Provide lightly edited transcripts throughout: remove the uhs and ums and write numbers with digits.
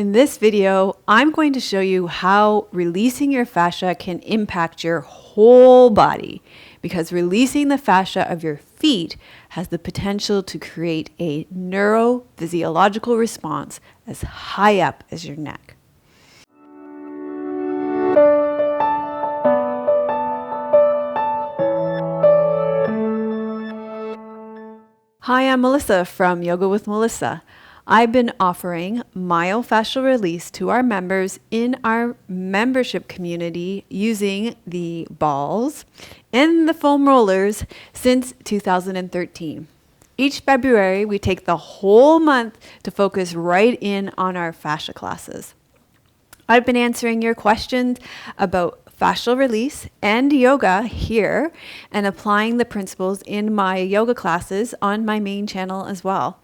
In this video, I'm going to show you how releasing your fascia can impact your whole body, because releasing the fascia of your feet has the potential to create a neurophysiological response as high up as your neck. Hi, I'm Melissa from Yoga with Melissa. I've been offering myofascial release to our members in our membership community using the balls and the foam rollers since 2013. Each February, we take the whole month to focus right in on our fascia classes. I've been answering your questions about fascial release and yoga here and applying the principles in my yoga classes on my main channel as well.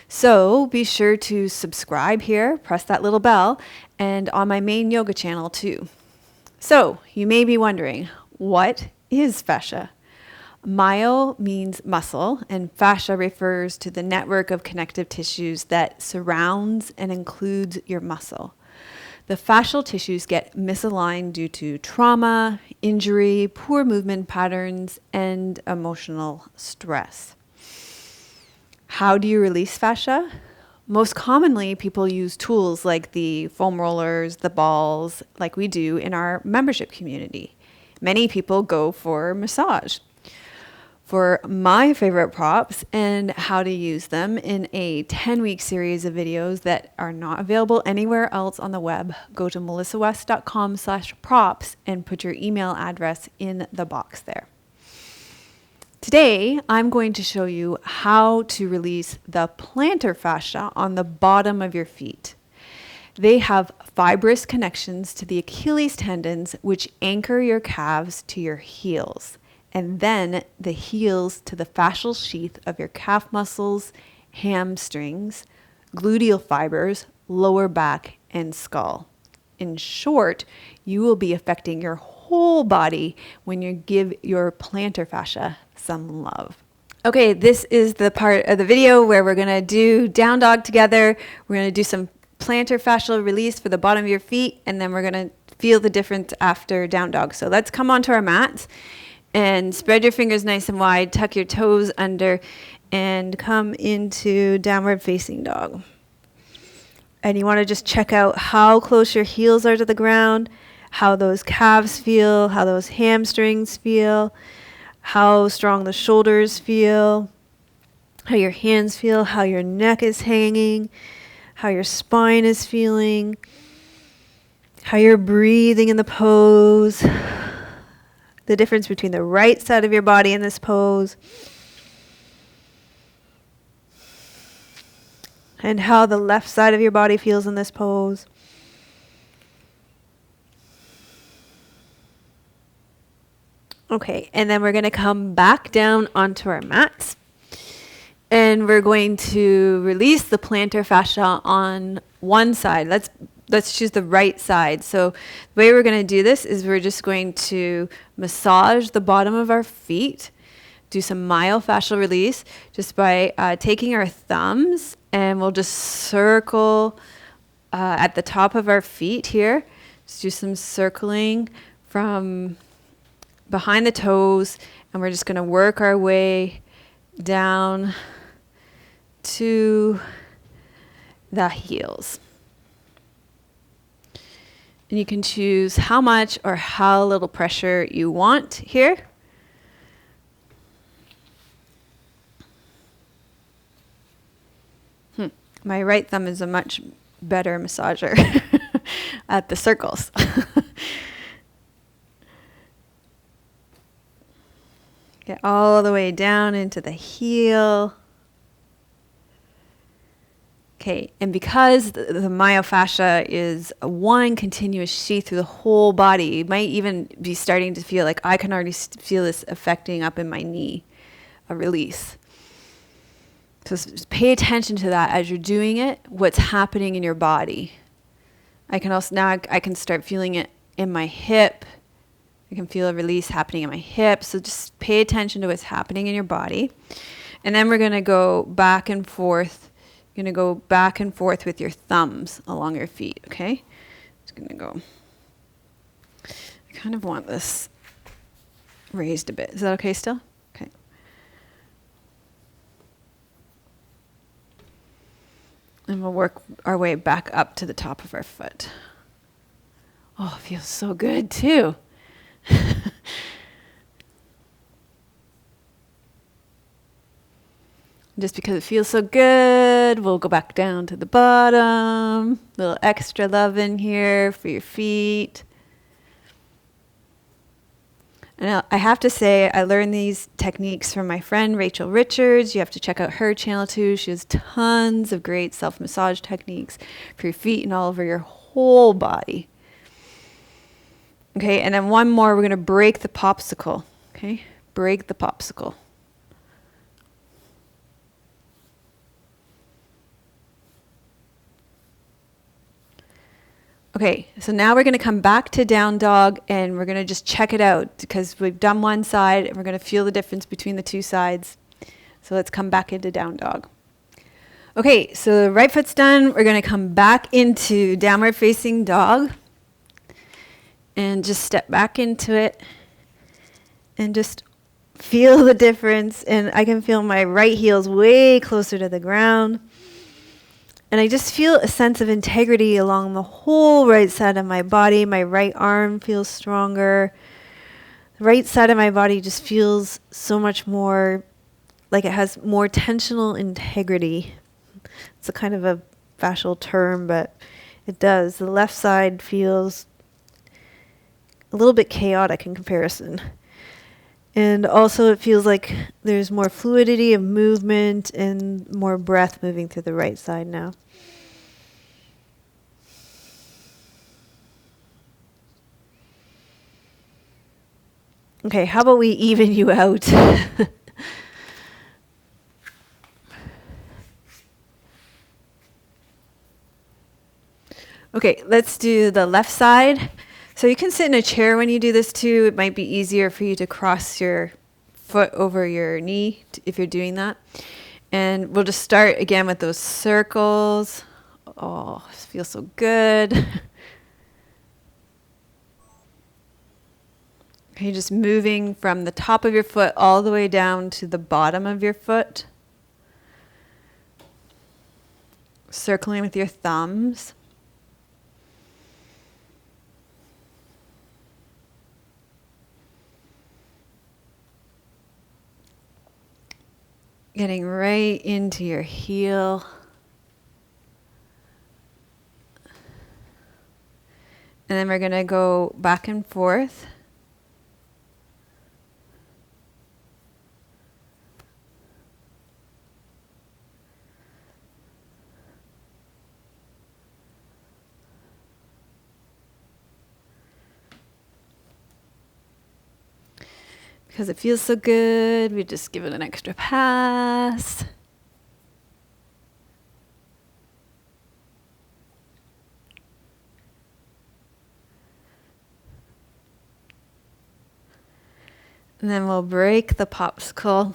So be sure to subscribe here, press that little bell, and on my main yoga channel too. So you may be wondering, what is fascia? Myo means muscle, and fascia refers to the network of connective tissues that surrounds and includes your muscle. The fascial tissues get misaligned due to trauma, injury, poor movement patterns, and emotional stress. How do you release fascia? Most commonly, people use tools like the foam rollers, the balls, like we do in our membership community. Many people go for massage. For my favorite props and how to use them in a 10-week series of videos that are not available anywhere else on the web, go to melissawest.com/props and put your email address in the box there. Today, I'm going to show you how to release the plantar fascia on the bottom of your feet. They have fibrous connections to the Achilles tendons, which anchor your calves to your heels, and then the heels to the fascial sheath of your calf muscles, hamstrings, gluteal fibers, lower back, and skull. In short, you will be affecting your whole body when you give your plantar fascia some love. Okay, this is the part of the video where we're going to do down dog together. We're going to do some plantar fascial release for the bottom of your feet, and then we're going to feel the difference after down dog. So let's come onto our mats and spread your fingers nice and wide, tuck your toes under, and come into downward facing dog. And you want to just check out how close your heels are to the ground, how those calves feel, how those hamstrings feel, how strong the shoulders feel, how your hands feel, how your neck is hanging, how your spine is feeling, how you're breathing in the pose, the difference between the right side of your body in this pose, and how the left side of your body feels in this pose. Okay, and then we're going to come back down onto our mats, and we're going to release the plantar fascia on one side. Let's choose the right side. So the way we're going to do this is we're just going to massage the bottom of our feet, do some myofascial release just by taking our thumbs, and we'll just circle at the top of our feet here. Just do some circling from behind the toes, and we're just going to work our way down to the heels. And you can choose how much or how little pressure you want here. My right thumb is a much better massager at the circles. Get all the way down into the heel. Okay, and because the myofascia is one continuous sheath through the whole body, you might even be starting to feel like I can already feel this affecting up in my knee, a release. So just pay attention to that as you're doing it, what's happening in your body. I can also, now I can start feeling it in my hip. I can feel a release happening in my hip. So just pay attention to what's happening in your body. And then we're going to go back and forth You're going to go back and forth with your thumbs along your feet, okay? Just going to go. I kind of want this raised a bit. Is that okay still? Okay. And we'll work our way back up to the top of our foot. Oh, it feels so good too. Just because it feels so good, we'll go back down to the bottom. A little extra love in here for your feet. And I have to say, I learned these techniques from my friend Rachel Richards. You have to check out her channel too. She has tons of great self-massage techniques for your feet and all over your whole body. Okay, and then one more, we're going to break the popsicle. Okay, break the popsicle. Okay, so now we're going to come back to down dog and we're going to just check it out because we've done one side and we're going to feel the difference between the two sides. So let's come back into down dog. Okay, so the right foot's done. We're going to come back into downward facing dog and just step back into it and just feel the difference. And I can feel my right heel's way closer to the ground. And I just feel a sense of integrity along the whole right side of my body. My right arm feels stronger. The right side of my body just feels so much more like it has more tensional integrity. It's a kind of a fascial term, but it does. The left side feels a little bit chaotic in comparison. And also it feels like there's more fluidity of movement and more breath moving through the right side now. Okay, how about we even you out? Okay, let's do the left side. So you can sit in a chair when you do this too. It might be easier for you to cross your foot over your knee if you're doing that. And we'll just start again with those circles. Oh, this feels so good. Okay, just moving from the top of your foot all the way down to the bottom of your foot. Circling with your thumbs. Getting right into your heel. And then we're going to go back and forth. Because it feels so good, we just give it an extra pass. And then we'll break the popsicle.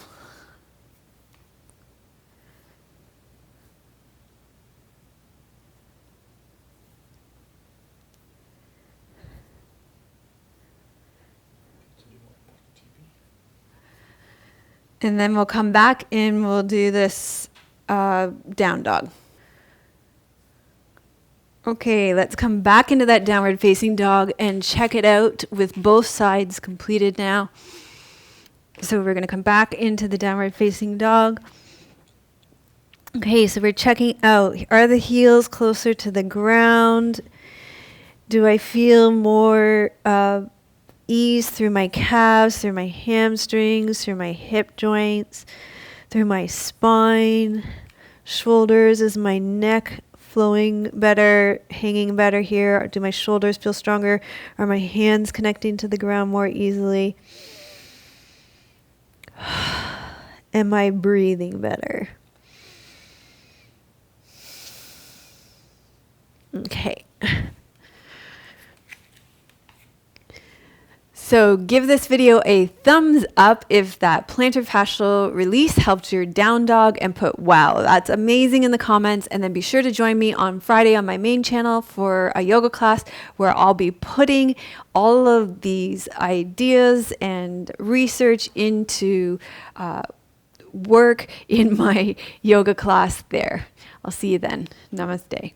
And then we'll come back and we'll do this down dog. Okay, let's come back into that downward facing dog and check it out with both sides completed now. So we're going to come back into the downward facing dog. Okay, so we're checking out. Are the heels closer to the ground? Do I feel more ease through my calves, through my hamstrings, through my hip joints, through my spine, shoulders? Is my neck flowing better, hanging better here? Do my shoulders feel stronger? Are my hands connecting to the ground more easily? Am I breathing better? Okay. So give this video a thumbs up if that plantar fascial release helped your down dog, and put wow, that's amazing in the comments. And then be sure to join me on Friday on my main channel for a yoga class where I'll be putting all of these ideas and research into work in my yoga class there. I'll see you then. Namaste.